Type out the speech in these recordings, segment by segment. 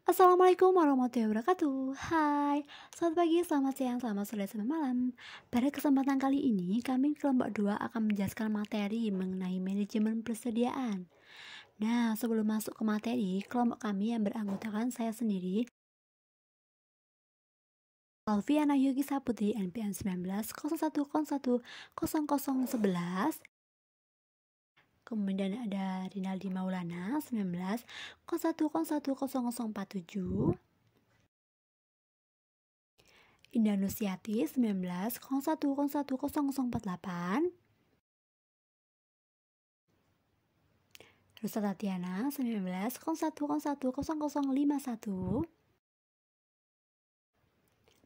Assalamualaikum warahmatullahi wabarakatuh. Hai, selamat pagi, selamat siang, selamat sore, selamat malam. Pada kesempatan kali ini, kami kelompok 2 akan menjelaskan materi mengenai manajemen persediaan. Nah, sebelum masuk ke materi, kelompok kami yang beranggotakan saya sendiri, Alfiana Yogi Saputri NPM 19 01 01 0011. Kemudian ada Rinaldi Maulana 19 01 01 0047. Indah Nusiati 19 01 01 0048. Rusa Tatiana 19 01 01 0051.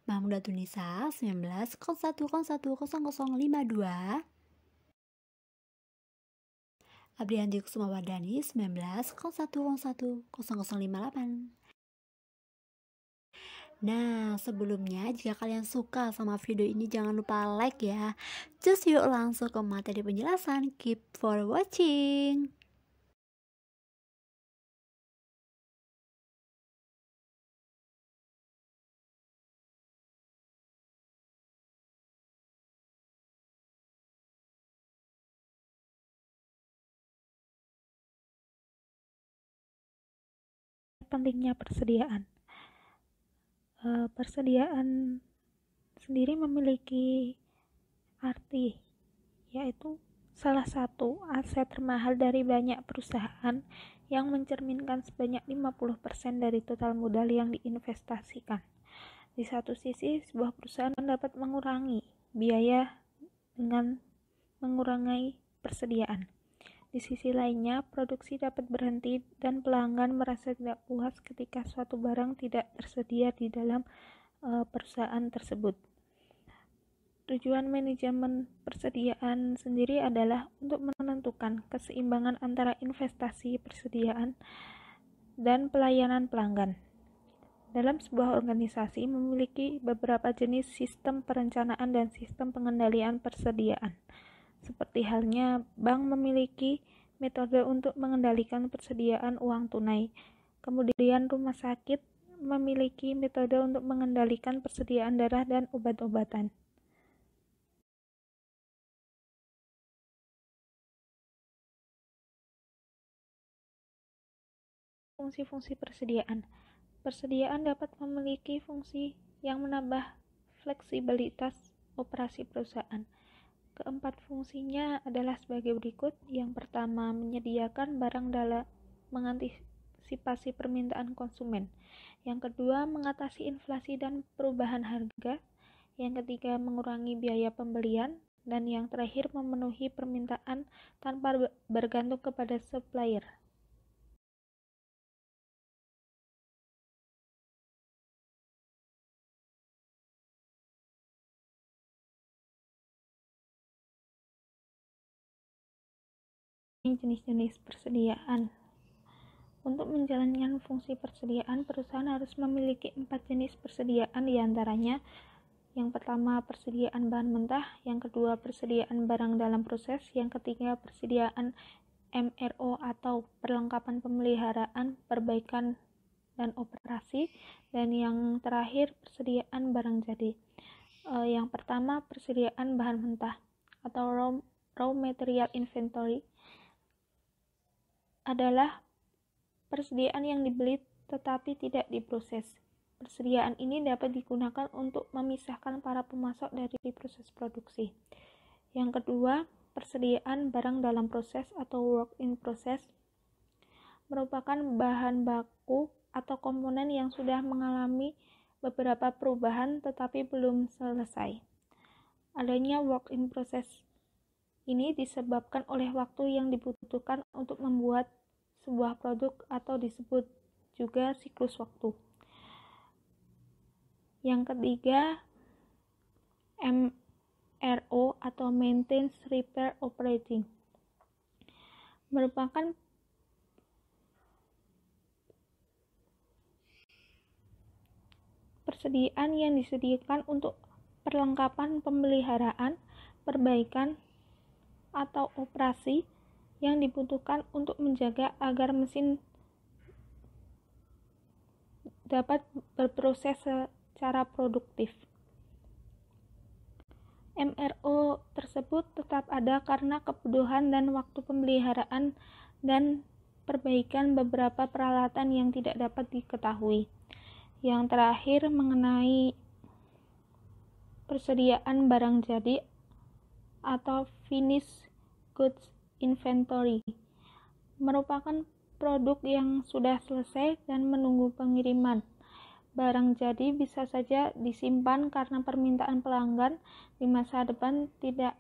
Mahmuda Tunisa 19 01 01 0052. Abrianti Kusuma Wardani 19 01 01 0058. Nah, sebelumnya jika kalian suka sama video ini jangan lupa like ya. Just yuk langsung ke materi penjelasan. Keep for watching. Pentingnya persediaan. Persediaan sendiri memiliki arti, yaitu salah satu aset termahal dari banyak perusahaan yang mencerminkan sebanyak 50% dari total modal yang diinvestasikan. Di satu sisi, sebuah perusahaan dapat mengurangi biaya dengan mengurangi persediaan. Di sisi lainnya, produksi dapat berhenti dan pelanggan merasa tidak puas ketika suatu barang tidak tersedia di dalam perusahaan tersebut. Tujuan manajemen persediaan sendiri adalah untuk menentukan keseimbangan antara investasi persediaan dan pelayanan pelanggan. Dalam sebuah organisasi memiliki beberapa jenis sistem perencanaan dan sistem pengendalian persediaan. Seperti halnya bank memiliki metode untuk mengendalikan persediaan uang tunai. Kemudian rumah sakit memiliki metode untuk mengendalikan persediaan darah dan obat-obatan. Fungsi-fungsi persediaan. Persediaan dapat memiliki fungsi yang menambah fleksibilitas operasi perusahaan. Keempat fungsinya adalah sebagai berikut. Yang pertama, menyediakan barang dalam mengantisipasi permintaan konsumen. Yang kedua, mengatasi inflasi dan perubahan harga. Yang ketiga, mengurangi biaya pembelian. Dan yang terakhir, memenuhi permintaan tanpa bergantung kepada supplier. Jenis-jenis persediaan. Untuk menjalankan fungsi persediaan, perusahaan harus memiliki 4 jenis persediaan diantaranya. Yang pertama, persediaan bahan mentah. Yang kedua, persediaan barang dalam proses. Yang ketiga, persediaan MRO atau perlengkapan pemeliharaan, perbaikan, dan operasi. Dan yang terakhir, persediaan barang jadi. Yang pertama, persediaan bahan mentah atau raw material inventory adalah persediaan yang dibeli tetapi tidak diproses. Persediaan ini dapat digunakan untuk memisahkan para pemasok dari proses produksi. Yang kedua, persediaan barang dalam proses atau work in process merupakan bahan baku atau komponen yang sudah mengalami beberapa perubahan tetapi belum selesai. Adanya work in process ini disebabkan oleh waktu yang dibutuhkan untuk membuat sebuah produk atau disebut juga siklus waktu. Yang ketiga, MRO atau Maintenance Repair Operating merupakan persediaan yang disediakan untuk perlengkapan pemeliharaan, perbaikan, atau operasi yang dibutuhkan untuk menjaga agar mesin dapat berproses secara produktif. MRO tersebut tetap ada karena kebutuhan dan waktu pemeliharaan dan perbaikan beberapa peralatan yang tidak dapat diketahui. Yang terakhir mengenai persediaan barang jadi atau finished goods inventory, merupakan produk yang sudah selesai dan menunggu pengiriman. Barang jadi bisa saja disimpan karena permintaan pelanggan di masa depan tidak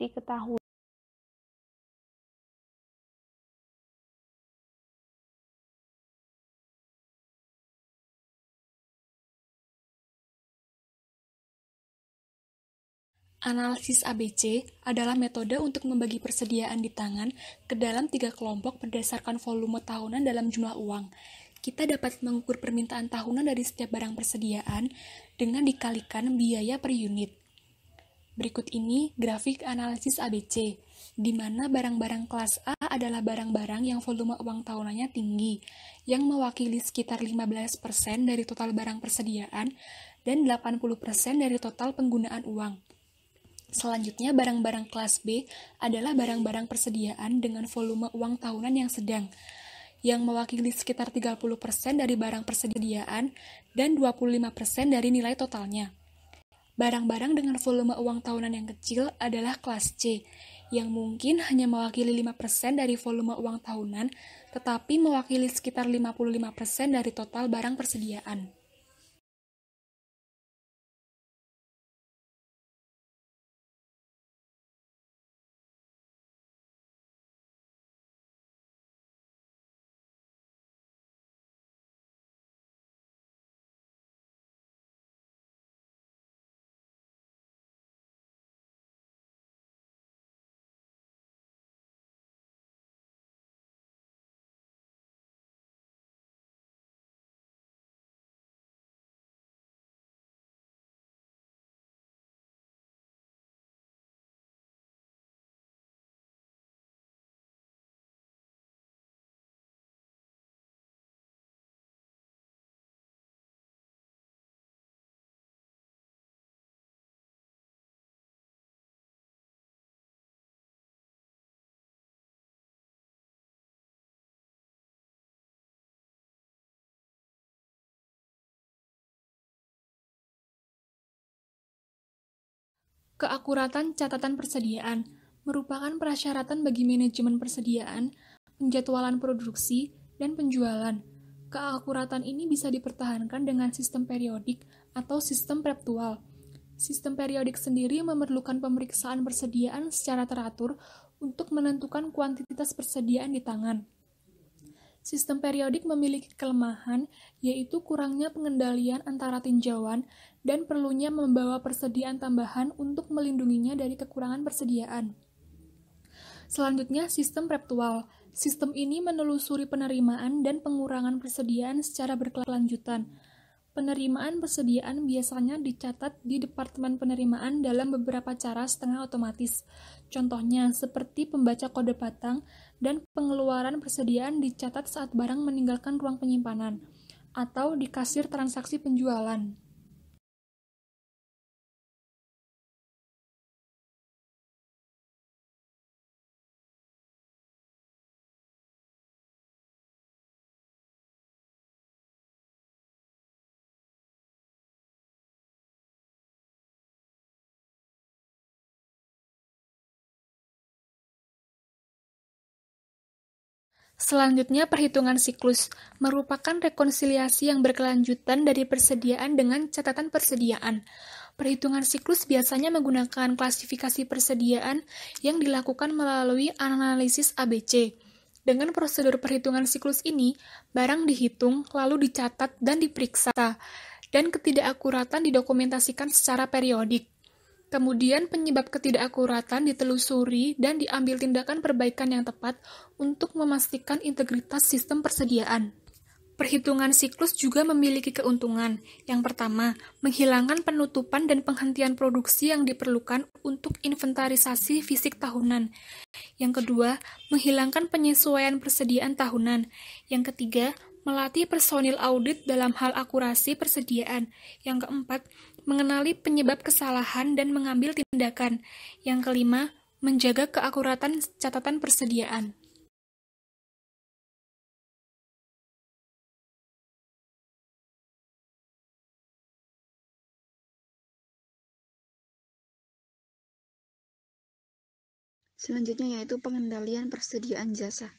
diketahui. Analisis ABC adalah metode untuk membagi persediaan di tangan ke dalam 3 kelompok berdasarkan volume tahunan dalam jumlah uang. Kita dapat mengukur permintaan tahunan dari setiap barang persediaan dengan dikalikan biaya per unit. Berikut ini grafik analisis ABC, di mana barang-barang kelas A adalah barang-barang yang volume uang tahunannya tinggi, yang mewakili sekitar 15% dari total barang persediaan dan 80% dari total penggunaan uang. Selanjutnya, barang-barang kelas B adalah barang-barang persediaan dengan volume uang tahunan yang sedang, yang mewakili sekitar 30% dari barang persediaan dan 25% dari nilai totalnya. Barang-barang dengan volume uang tahunan yang kecil adalah kelas C, yang mungkin hanya mewakili 5% dari volume uang tahunan, tetapi mewakili sekitar 55% dari total barang persediaan. Keakuratan catatan persediaan merupakan persyaratan bagi manajemen persediaan, penjadwalan produksi, dan penjualan. Keakuratan ini bisa dipertahankan dengan sistem periodik atau sistem preptual. Sistem periodik sendiri memerlukan pemeriksaan persediaan secara teratur untuk menentukan kuantitas persediaan di tangan. Sistem periodik memiliki kelemahan, yaitu kurangnya pengendalian antara tinjauan dan perlunya membawa persediaan tambahan untuk melindunginya dari kekurangan persediaan. Selanjutnya, sistem preptual. Sistem ini menelusuri penerimaan dan pengurangan persediaan secara berkelanjutan. Penerimaan persediaan biasanya dicatat di Departemen Penerimaan dalam beberapa cara setengah otomatis. Contohnya, seperti pembaca kode patang dan pengeluaran persediaan dicatat saat barang meninggalkan ruang penyimpanan, atau di kasir transaksi penjualan. Selanjutnya, perhitungan siklus merupakan rekonsiliasi yang berkelanjutan dari persediaan dengan catatan persediaan. Perhitungan siklus biasanya menggunakan klasifikasi persediaan yang dilakukan melalui analisis ABC. Dengan prosedur perhitungan siklus ini, barang dihitung, lalu dicatat dan diperiksa, dan ketidakakuratan didokumentasikan secara periodik. Kemudian penyebab ketidakakuratan ditelusuri dan diambil tindakan perbaikan yang tepat untuk memastikan integritas sistem persediaan. Perhitungan siklus juga memiliki keuntungan. Yang pertama, menghilangkan penutupan dan penghentian produksi yang diperlukan untuk inventarisasi fisik tahunan. Yang kedua, menghilangkan penyesuaian persediaan tahunan. Yang ketiga, melatih personil audit dalam hal akurasi persediaan. Yang keempat, mengenali penyebab kesalahan dan mengambil tindakan. Yang kelima, menjaga keakuratan catatan persediaan. Selanjutnya yaitu pengendalian persediaan jasa.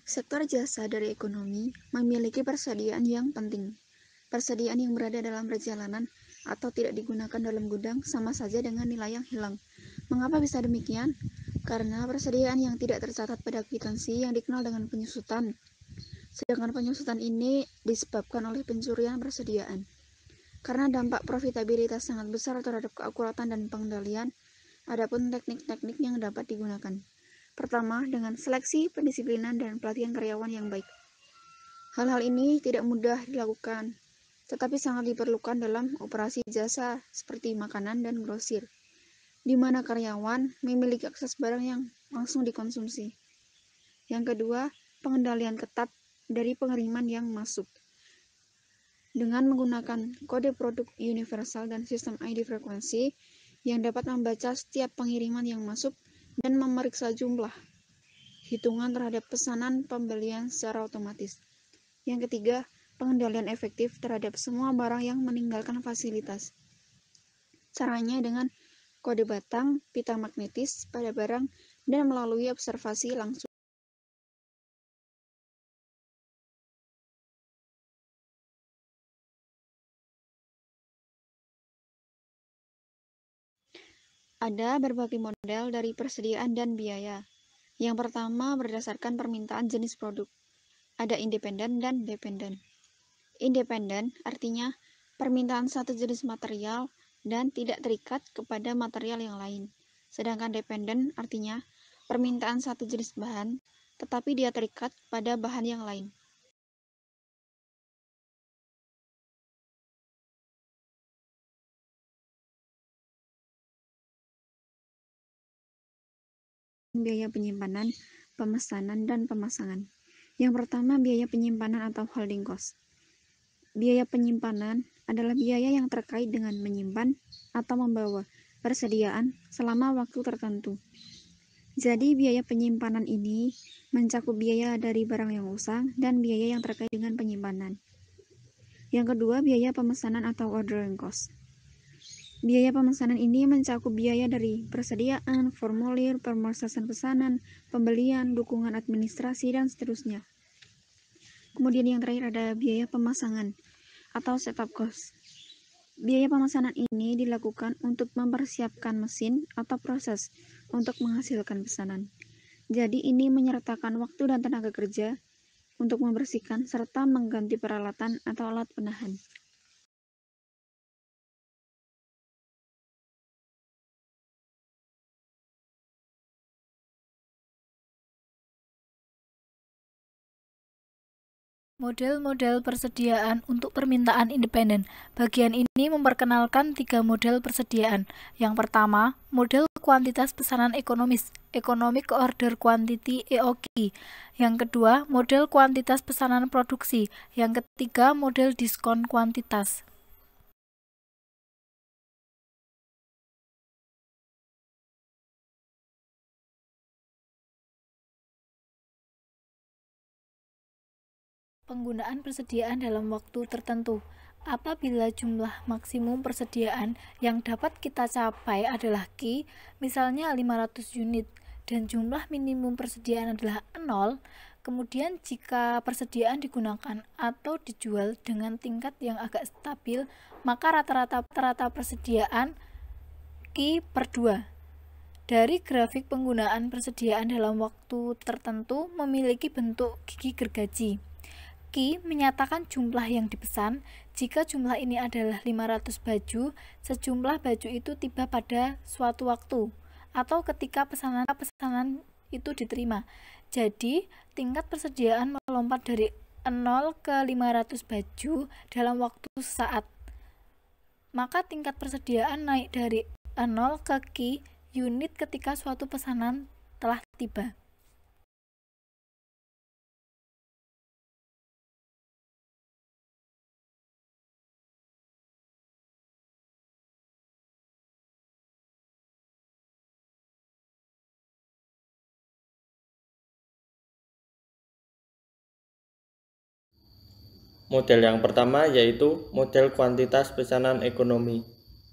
Sektor jasa dari ekonomi memiliki persediaan yang penting. Persediaan yang berada dalam perjalanan atau tidak digunakan dalam gudang sama saja dengan nilai yang hilang. Mengapa bisa demikian? Karena persediaan yang tidak tercatat pada kwitansi yang dikenal dengan penyusutan. Sedangkan penyusutan ini disebabkan oleh pencurian persediaan. Karena dampak profitabilitas sangat besar terhadap keakuratan dan pengendalian, adapun teknik-teknik yang dapat digunakan. Pertama, dengan seleksi, pendisiplinan, dan pelatihan karyawan yang baik. Hal-hal ini tidak mudah dilakukan, tetapi sangat diperlukan dalam operasi jasa seperti makanan dan grosir, di mana karyawan memiliki akses barang yang langsung dikonsumsi. Yang kedua, pengendalian ketat dari pengiriman yang masuk. Dengan menggunakan kode produk universal dan sistem ID frekuensi yang dapat membaca setiap pengiriman yang masuk dan memeriksa jumlah hitungan terhadap pesanan pembelian secara otomatis. Yang ketiga, pengendalian efektif terhadap semua barang yang meninggalkan fasilitas. Caranya dengan kode batang, pita magnetis pada barang, dan melalui observasi langsung. Ada berbagai model dari persediaan dan biaya. Yang pertama berdasarkan permintaan jenis produk. Ada independen dan dependen. Independen artinya permintaan satu jenis material dan tidak terikat kepada material yang lain. Sedangkan dependen artinya permintaan satu jenis bahan, tetapi dia terikat pada bahan yang lain. Biaya penyimpanan, pemesanan, dan pemasangan. Yang pertama, biaya penyimpanan atau holding cost. Biaya penyimpanan adalah biaya yang terkait dengan menyimpan atau membawa persediaan selama waktu tertentu. Jadi, biaya penyimpanan ini mencakup biaya dari barang yang usang dan biaya yang terkait dengan penyimpanan. Yang kedua, biaya pemesanan atau ordering cost. Biaya pemesanan ini mencakup biaya dari persediaan, formulir, pemrosesan pesanan, pembelian, dukungan administrasi, dan seterusnya. Kemudian yang terakhir ada biaya pemasangan atau setup cost. Biaya pemesanan ini dilakukan untuk mempersiapkan mesin atau proses untuk menghasilkan pesanan. Jadi ini menyertakan waktu dan tenaga kerja untuk membersihkan serta mengganti peralatan atau alat penahan. Model-model persediaan untuk permintaan independen. Bagian ini memperkenalkan 3 model persediaan. Yang pertama, model kuantitas pesanan ekonomis, Economic Order Quantity (EOQ). Yang kedua, model kuantitas pesanan produksi. Yang ketiga, model diskon kuantitas. Penggunaan persediaan dalam waktu tertentu. Apabila jumlah maksimum persediaan yang dapat kita capai adalah Q, misalnya 500 unit, dan jumlah minimum persediaan adalah 0, kemudian jika persediaan digunakan atau dijual dengan tingkat yang agak stabil, maka rata-rata persediaan Q/2. Dari grafik penggunaan persediaan dalam waktu tertentu memiliki bentuk gigi gergaji. Q menyatakan jumlah yang dipesan. Jika jumlah ini adalah 500 baju, sejumlah baju itu tiba pada suatu waktu atau ketika pesanan itu diterima. Jadi, tingkat persediaan melompat dari 0 ke 500 baju dalam waktu sesaat. Maka tingkat persediaan naik dari 0 ke Q unit ketika suatu pesanan telah tiba. Model yang pertama yaitu model kuantitas pesanan ekonomi,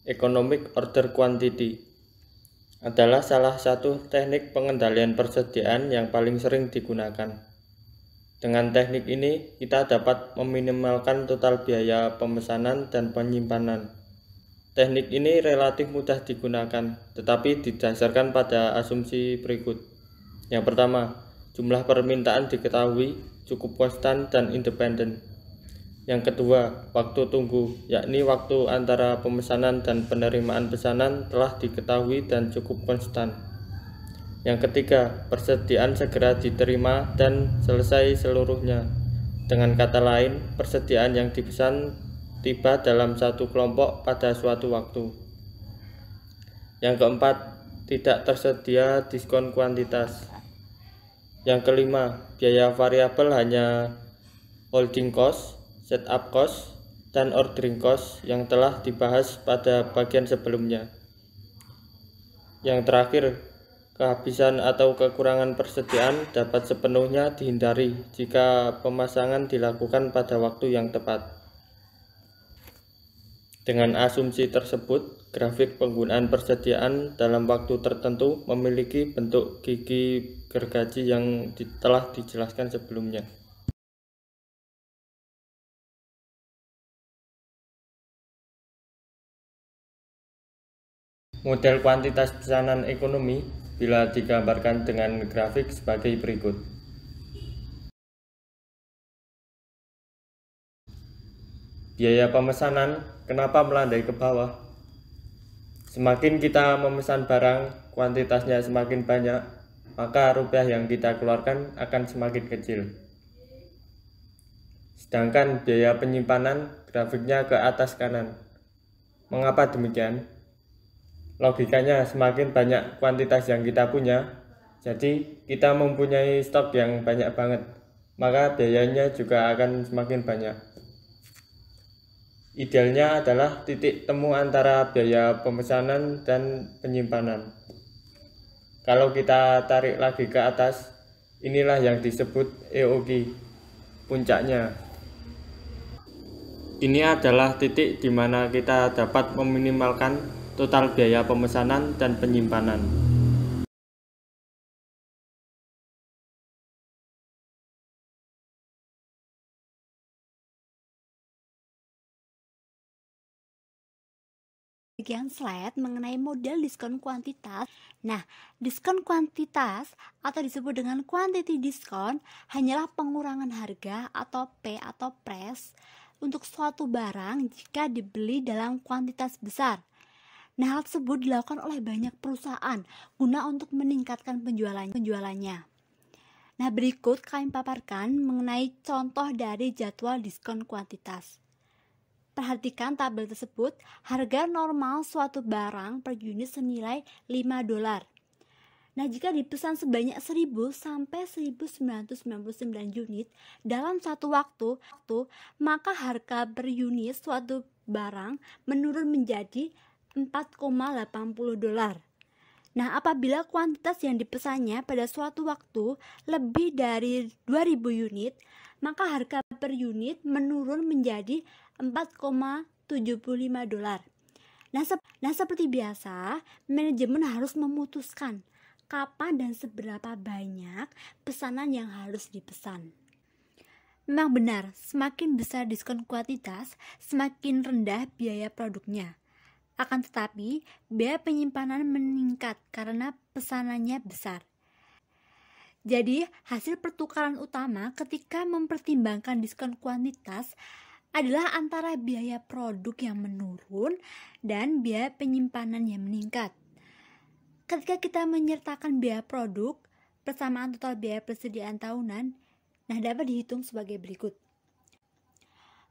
Economic Order Quantity, adalah salah satu teknik pengendalian persediaan yang paling sering digunakan. Dengan teknik ini, kita dapat meminimalkan total biaya pemesanan dan penyimpanan. Teknik ini relatif mudah digunakan, tetapi didasarkan pada asumsi berikut. Yang pertama, jumlah permintaan diketahui, cukup konstan dan independen. Yang kedua, waktu tunggu, yakni waktu antara pemesanan dan penerimaan pesanan telah diketahui dan cukup konstan. Yang ketiga, persediaan segera diterima dan selesai seluruhnya. Dengan kata lain, persediaan yang dipesan tiba dalam satu kelompok pada suatu waktu. Yang keempat, tidak tersedia diskon kuantitas. Yang kelima, biaya variabel hanya holding cost, setup cost, dan ordering cost yang telah dibahas pada bagian sebelumnya. Yang terakhir, kehabisan atau kekurangan persediaan dapat sepenuhnya dihindari jika pemasangan dilakukan pada waktu yang tepat. Dengan asumsi tersebut, grafik penggunaan persediaan dalam waktu tertentu memiliki bentuk gigi gergaji yang telah dijelaskan sebelumnya. Model kuantitas pesanan ekonomi bila digambarkan dengan grafik sebagai berikut. Biaya pemesanan kenapa melandai ke bawah? Semakin kita memesan barang, kuantitasnya semakin banyak, maka rupiah yang kita keluarkan akan semakin kecil. Sedangkan biaya penyimpanan grafiknya ke atas kanan. Mengapa demikian? Logikanya semakin banyak kuantitas yang kita punya, jadi kita mempunyai stok yang banyak banget, maka biayanya juga akan semakin banyak. Idealnya adalah titik temu antara biaya pemesanan dan penyimpanan. Kalau kita tarik lagi ke atas, inilah yang disebut EOQ, puncaknya. Ini adalah titik di mana kita dapat meminimalkan total biaya pemesanan dan penyimpanan. Bagian slide mengenai model diskon kuantitas. Nah, diskon kuantitas atau disebut dengan quantity discount hanyalah pengurangan harga atau P atau price untuk suatu barang jika dibeli dalam kuantitas besar. Nah, hal tersebut dilakukan oleh banyak perusahaan guna untuk meningkatkan penjualannya. Nah, berikut kami paparkan mengenai contoh dari jadwal diskon kuantitas. Perhatikan tabel tersebut, harga normal suatu barang per unit senilai $5. Nah, jika dipesan sebanyak 1000 sampai 1999 unit dalam satu waktu, maka harga per unit suatu barang menurun menjadi $4,80. Nah, apabila kuantitas yang dipesannya pada suatu waktu lebih dari 2000 unit, maka harga per unit menurun menjadi $4,75. Nah, seperti biasa, manajemen harus memutuskan kapan dan seberapa banyak pesanan yang harus dipesan. Memang benar, semakin besar diskon kuantitas, semakin rendah biaya produknya. Akan tetapi, biaya penyimpanan meningkat karena pesanannya besar. Jadi, hasil pertukaran utama ketika mempertimbangkan diskon kuantitas adalah antara biaya produk yang menurun dan biaya penyimpanan yang meningkat. Ketika kita menyertakan biaya produk, persamaan total biaya persediaan tahunan, nah dapat dihitung sebagai berikut.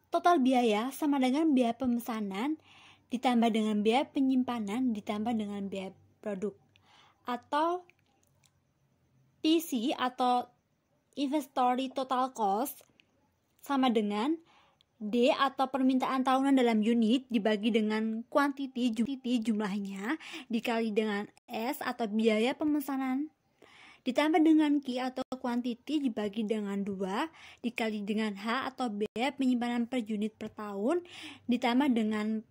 Total biaya sama dengan biaya pemesanan ditambah dengan biaya penyimpanan ditambah dengan biaya produk, atau PC atau inventory total cost sama dengan D atau permintaan tahunan dalam unit dibagi dengan quantity jumlahnya dikali dengan S atau biaya pemesanan ditambah dengan Q atau quantity dibagi dengan 2 dikali dengan H atau B penyimpanan per unit per tahun ditambah dengan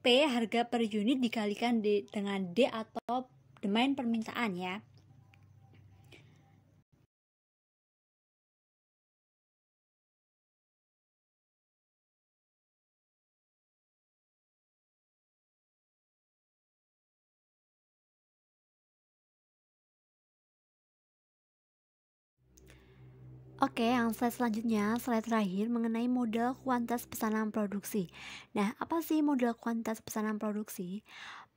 P harga per unit dikalikan dengan D atau domain permintaan ya. Oke, yang slide selanjutnya, slide terakhir mengenai model kuantitas pesanan produksi. Nah, apa sih model kuantitas pesanan produksi?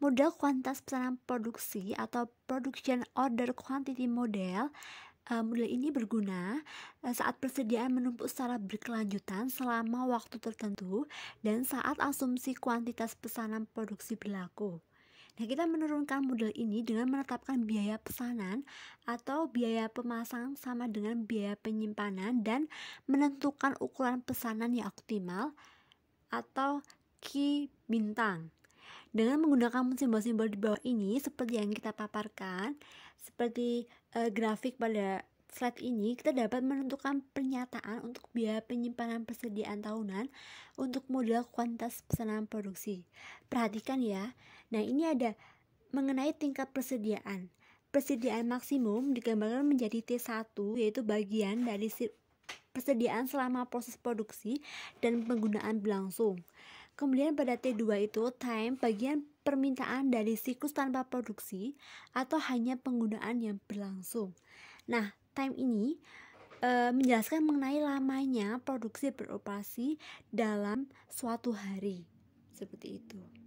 Model kuantitas pesanan produksi atau Production Order Quantity Model, model ini berguna saat persediaan menumpuk secara berkelanjutan selama waktu tertentu dan saat asumsi kuantitas pesanan produksi berlaku. Nah, kita menurunkan model ini dengan menetapkan biaya pesanan atau biaya pemasang sama dengan biaya penyimpanan dan menentukan ukuran pesanan yang optimal atau Q bintang. Dengan menggunakan simbol-simbol di bawah ini seperti yang kita paparkan, seperti grafik pada slide ini, kita dapat menentukan pernyataan untuk biaya penyimpanan persediaan tahunan untuk model kuantitas pesanan produksi. Perhatikan ya. Nah, ini ada mengenai tingkat persediaan. Persediaan maksimum digambarkan menjadi T1, yaitu bagian dari persediaan selama proses produksi dan penggunaan berlangsung. Kemudian pada T2 itu time, bagian permintaan dari siklus tanpa produksi atau hanya penggunaan yang berlangsung. Nah, time ini menjelaskan mengenai lamanya produksi beroperasi dalam suatu hari. Seperti itu.